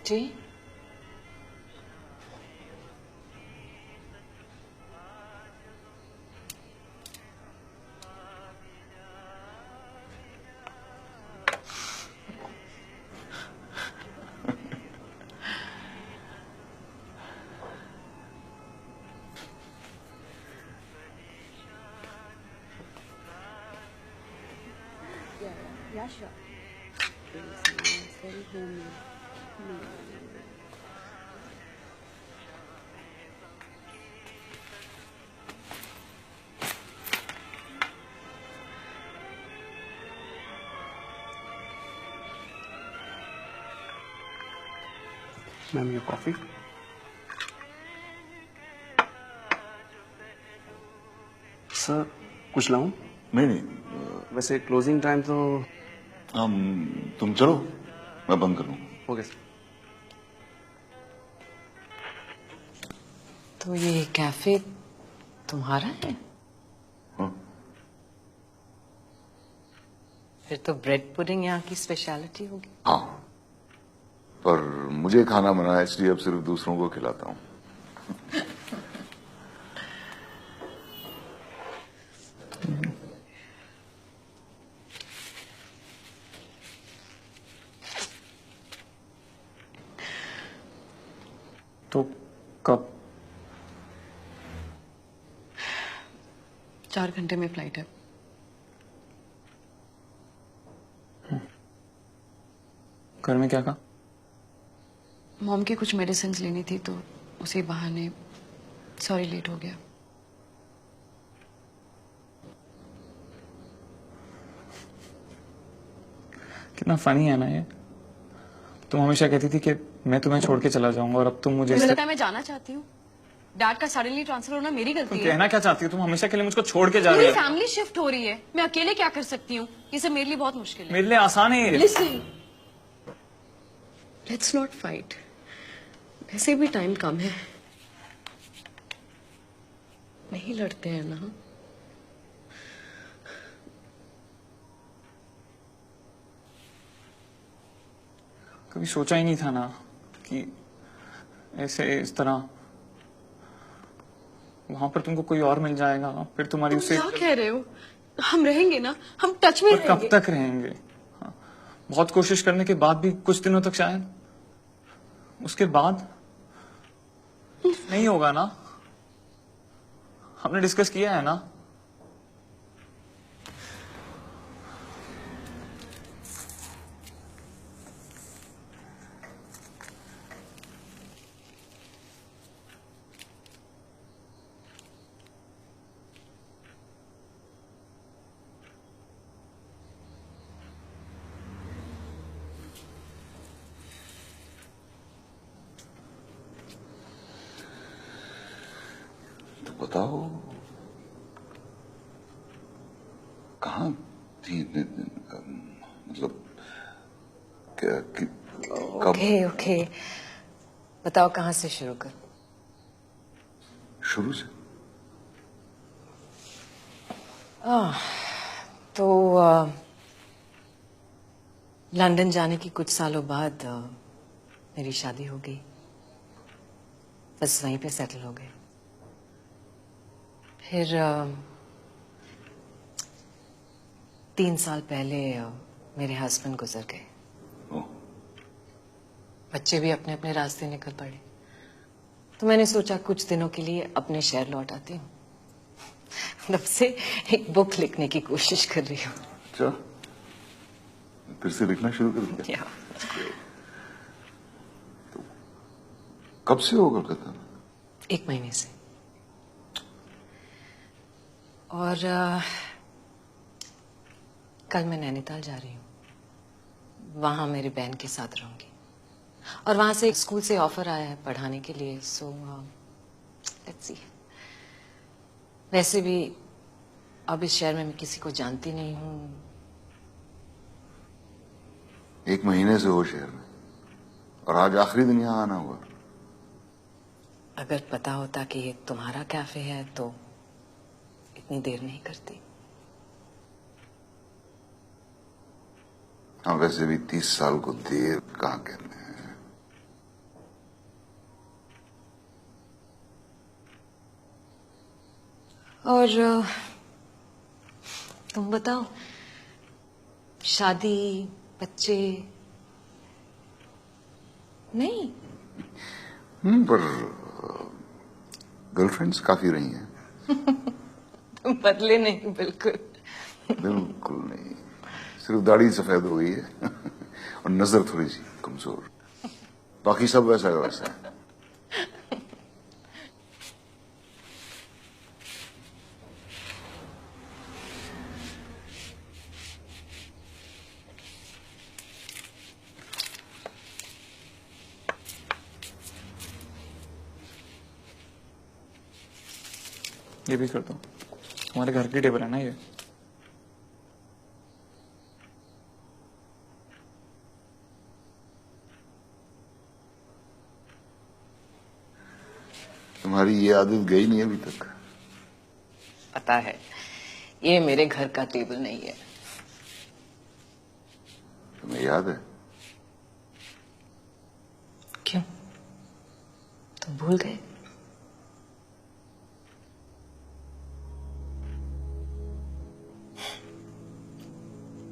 Ji Yeah, sure. It's very homemade. Ma'am ये coffee. Sir कुछ लाऊं? नहीं नहीं, वैसे क्लोजिंग टाइम तो हम तुम चलो, मैं बंद कर लूंगा। Okay sir. तो ये कैफे तुम्हारा है? हाँ। फिर तो ब्रेड पुडिंग यहाँ की स्पेशलिटी होगी। हाँ, पर मुझे खाना बना है इसलिए अब सिर्फ दूसरों को खिलाता हूँ। तो कब? 4 घंटे में फ्लाइट है। घर में क्या कहा? मॉम की कुछ मेडिसिन लेनी थी तो उसी बहाने सॉरी लेट हो गया। कितना फनी है ना ये। तुम हमेशा कहती थी कि मैं तुम्हें छोड़ के चला जाऊंगा और अब तुम मुझे मुझे लगता है मैं जाना चाहती हूँ। डैड का सडनली ट्रांसफर होना मेरी गलती है। कहना क्या चाहती हो? तुम हमेशा के लिए मुझको छोड़ के जा रही पूरी हो। फैमिली शिफ्ट हो रही है, मैं अकेले क्या कर सकती हूँ? ये सब मेरे लिए बहुत मुश्किल है। मेरे लिए आसान है ये। Listen, let's not fight. वैसे भी टाइम कम है, नहीं लड़ते हैं ना। कभी सोचा ही नहीं था ना कि ऐसे इस तरह वहां पर तुमको कोई और मिल जाएगा, फिर तुम्हारी उससे। क्या कह रहे हो? हम रहेंगे ना, हम टच में पर कब रहेंगे। तक रहेंगे? हाँ, बहुत कोशिश करने के बाद भी कुछ दिनों तक शायद, उसके बाद नहीं होगा ना। हमने डिस्कस किया है ना। तो बताओ, कहाँ थी इतने दिन? मतलब क्या कब? ओके ओके, बताओ कहाँ से शुरू कर? शुरू से। तो लंदन जाने की कुछ सालों बाद मेरी शादी हो गई। बस वहीं पे सेटल हो गए। फिर 3 साल पहले मेरे हस्बैंड गुजर गए। ओह, बच्चे भी अपने अपने रास्ते निकल पड़े। तो मैंने सोचा कुछ दिनों के लिए अपने शहर लौट आती हूँ। तब से एक बुक लिखने की कोशिश कर रही हूँ। अच्छा, फिर से लिखना शुरू कर दिया? तो कब से हो कलकत्ता में? 1 महीने से। और कल मैं नैनीताल जा रही हूँ। वहां मेरी बहन के साथ रहूंगी। और वहां से एक स्कूल से ऑफर आया है पढ़ाने के लिए। So let's see. वैसे भी अब इस शहर में मैं किसी को जानती नहीं हूँ। 1 महीने से हो शहर में और आज आखिरी दिन यहाँ आना हुआ। अगर पता होता कि ये तुम्हारा कैफे है तो इतनी देर नहीं करती। हाँ, वैसे भी 30 साल को देर कहाँ कहते हैं। और तुम बताओ, शादी, बच्चे नहीं? पर गर्लफ्रेंड्स काफी रही हैं। तुम बदले नहीं बिल्कुल। बिल्कुल नहीं, सिर्फ दाढ़ी सफेद हो गई है और नजर थोड़ी सी कमजोर, बाकी सब वैसा है वैसा है। ये भी कर दो, तुम्हारे घर की टेबल है ना ये। तुम्हारी ये आदत गई नहीं अभी तक। पता है, ये मेरे घर का टेबल नहीं है। तुम्हें याद है? क्यों, तुम भूल गए?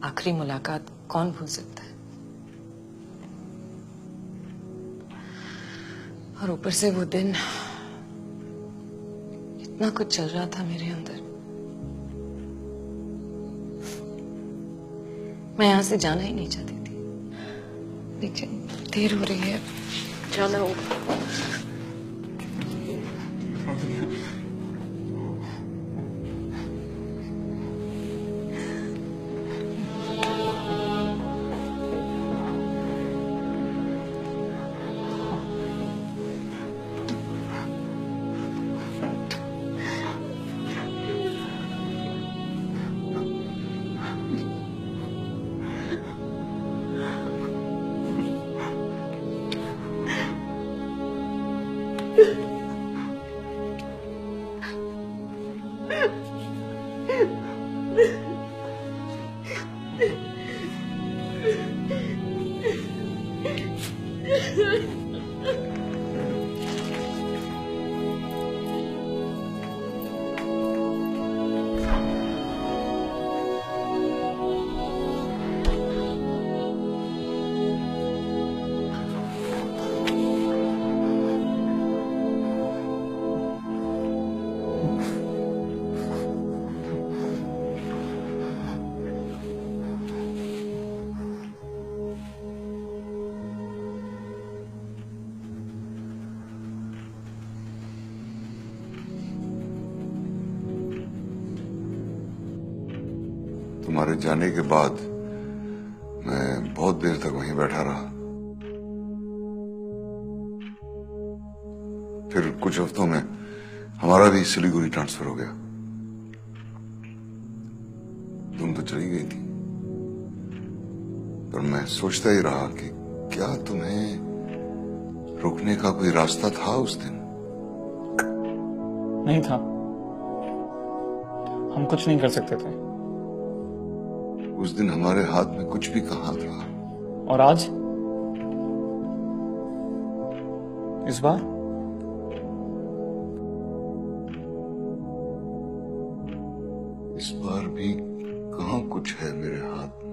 आखिरी मुलाकात कौन भूल सकता है? और ऊपर से वो दिन, इतना कुछ चल रहा था मेरे अंदर। मैं यहां से जाना ही नहीं चाहती थी, लेकिन देर हो रही है, जाना होगा। तुम्हारे जाने के बाद मैं बहुत देर तक वहीं बैठा रहा। फिर कुछ हफ्तों में हमारा भी सिलीगुड़ी ट्रांसफर हो गया। तुम तो चली गई थी, पर मैं सोचता ही रहा कि क्या तुम्हें रोकने का कोई रास्ता था उस दिन? नहीं था, हम कुछ नहीं कर सकते थे। उस दिन हमारे हाथ में कुछ भी कहाँ था। और आज, इस बार इस बार भी कहाँ कुछ है मेरे हाथ में।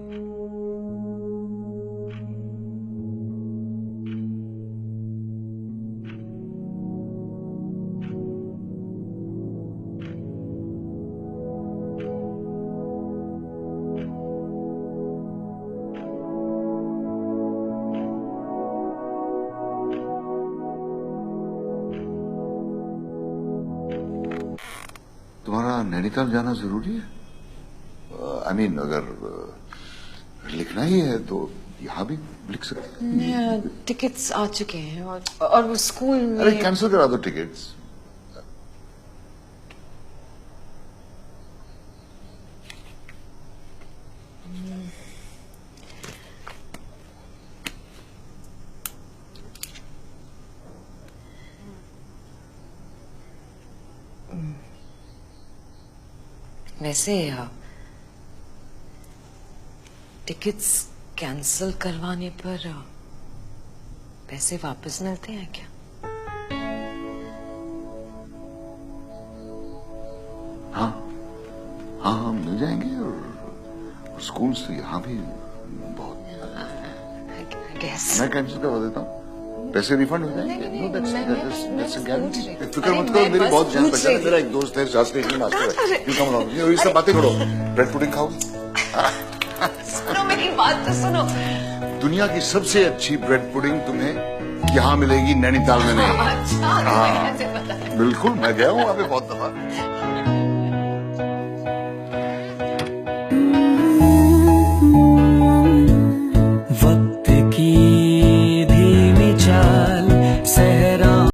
तुम्हारा नैनीताल जाना जरूरी है? आई मीन अगर लिखना ही है तो यहाँ भी लिख सकते हैं। टिकट्स आ चुके हैं, और वो स्कूल में। अरे कैंसिल करा दो टिकट्स। वैसे टिकट्स कैंसिल करवाने पर पैसे वापस मिलते हैं क्या? जाएंगे और स्कूल्स तो यहाँ भी बहुत। मैं कैंसिल करवा देता हूँ, पैसे रिफंड हो जाएंगे। नहीं, No, that's- मैं that's- बस that's a पूछ guarantee। रही थी। फिक्र अरे, मत करो, मैं मेरी बस बहुत जान पूछ पहचान है। रही मेरा एक दोस्त है शास्त्री जी मास्टर है, क्यों कम लाऊंगी। और ये सब बातें करो, ब्रेड पुडिंग खाओ। सुनो मेरी बात तो सुनो। दुनिया की सबसे अच्छी ब्रेड पुडिंग तुम्हें यहाँ मिलेगी, नैनीताल में नहीं। अच्छा, हाँ। कैसे पता है? बिल्कुल, मैं गया हूँ वहाँ पे बहुत दफा।